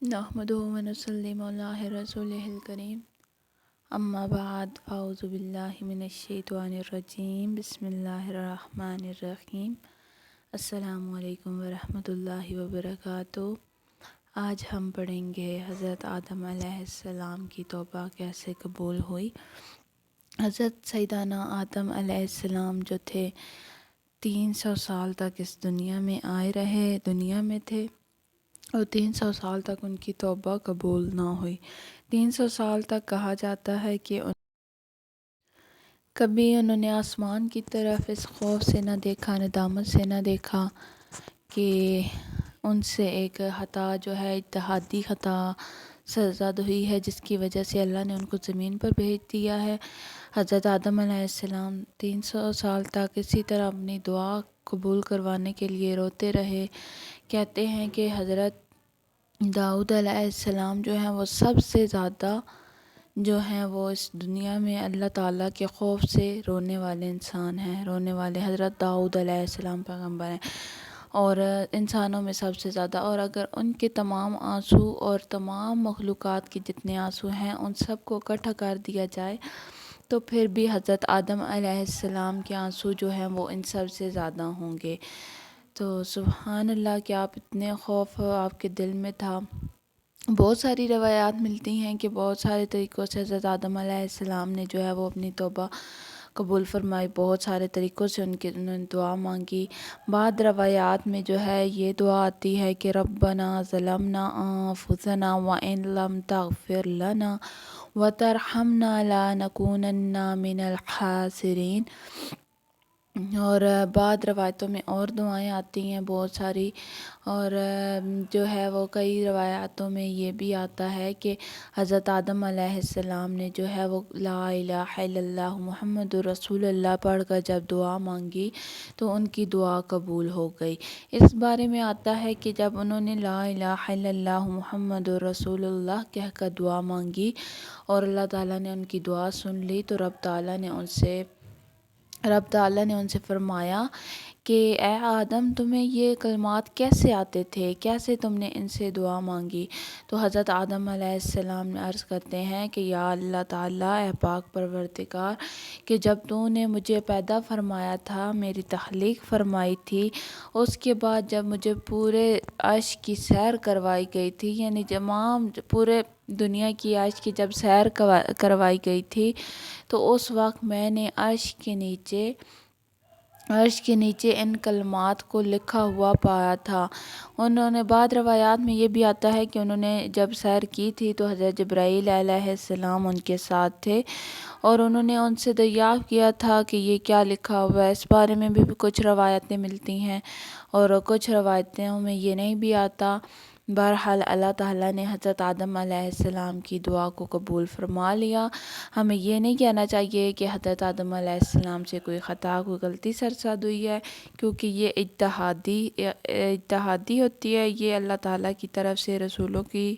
نحمده و نصلی علی رسولہ الکریم اما بعد فاعوذ باللہ من الشیطان الرجیم بسم اللہ الرحمن الرحیم السلام علیکم ورحمۃ اللہ وبرکاتہ۔ آج ہم پڑھیں گے حضرت آدم علیہ السلام کی توبہ کیسے قبول ہوئی۔ حضرت سیدنا آدم علیہ السلام جو تھے 300 سال تک اس دنیا میں آئے رہے، دنیا میں تھے، اور 300 سال تک ان کی توبہ قبول نہ ہوئی۔ 300 سال تک کہا جاتا ہے کہ کبھی انہوں نے آسمان کی طرف اس خوف سے نہ دیکھا، ندامت سے نہ دیکھا کہ ان سے ایک خطا جو ہے اتحادی خطا سرزد ہوئی ہے، جس کی وجہ سے اللہ نے ان کو زمین پر بھیج دیا ہے۔ حضرت آدم علیہ السلام 300 سال تک اسی طرح اپنی دعا قبول کروانے کے لیے روتے رہے۔ کہتے ہیں کہ حضرت داؤد علیہ السلام جو ہیں وہ سب سے زیادہ جو ہیں وہ اس دنیا میں اللہ تعالیٰ کے خوف سے رونے والے انسان ہیں، رونے والے حضرت داؤد علیہ السلام پیغمبر ہیں، اور انسانوں میں سب سے زیادہ۔ اور اگر ان کے تمام آنسو اور تمام مخلوقات کے جتنے آنسو ہیں ان سب کو اکٹھا کر دیا جائے تو پھر بھی حضرت آدم علیہ السلام کے آنسو جو ہیں وہ ان سب سے زیادہ ہوں گے۔ تو سبحان اللہ کہ آپ اتنے خوف آپ کے دل میں تھا۔ بہت ساری روایات ملتی ہیں کہ بہت سارے طریقوں سے حضرت آدم علیہ السلام نے جو ہے وہ اپنی توبہ قبول فرمائی، بہت سارے طریقوں سے انہوں نے دعا مانگی۔ بعض روایات میں جو ہے یہ دعا آتی ہے کہ ربنا ظلمنا انفسنا وان لم تغفر لنا وترحمنا لنکونن من الخاسرین۔ اور بعض روایتوں میں اور دعائیں آتی ہیں بہت ساری، اور جو ہے وہ کئی روایاتوں میں یہ بھی آتا ہے کہ حضرت آدم علیہ السلام نے جو ہے وہ لا الہ الا اللہ محمد رسول اللہ پڑھ کر جب دعا مانگی تو ان کی دعا قبول ہو گئی۔ اس بارے میں آتا ہے کہ جب انہوں نے لا الہ الا اللہ محمد رسول اللہ کہہ کر دعا مانگی اور اللہ تعالیٰ نے ان کی دعا سن لی تو رب تعالیٰ نے ان سے فرمایا کہ اے آدم تمہیں یہ کلمات کیسے آتے تھے، کیسے تم نے ان سے دعا مانگی؟ تو حضرت آدم علیہ السلام عرض کرتے ہیں کہ یا اللہ تعالیٰ، اے پاک پروردگار، کہ جب تو نے مجھے پیدا فرمایا تھا، میری تخلیق فرمائی تھی، اس کے بعد جب مجھے پورے عرش کی سیر کروائی گئی تھی، یعنی تمام پورے دنیا کی عرش کی جب سیر کروائی گئی تھی تو اس وقت میں نے عرش کے نیچے ان کلمات کو لکھا ہوا پایا تھا۔ انہوں نے بعض روایات میں یہ بھی آتا ہے کہ انہوں نے جب سیر کی تھی تو حضرت جبرائیل علیہ السلام ان کے ساتھ تھے اور انہوں نے ان سے دریافت کیا تھا کہ یہ کیا لکھا ہوا ہے۔ اس بارے میں بھی کچھ روایتیں ملتی ہیں اور کچھ روایتوں میں یہ نہیں بھی آتا۔ بہرحال اللہ تعالیٰ نے حضرت آدم علیہ السلام کی دعا کو قبول فرما لیا۔ ہمیں یہ نہیں کہنا چاہیے کہ حضرت آدم علیہ السلام سے کوئی خطا، کوئی غلطی سرزد ہوئی ہے، کیونکہ یہ اتحادی ہوتی ہے، یہ اللہ تعالیٰ کی طرف سے رسولوں کی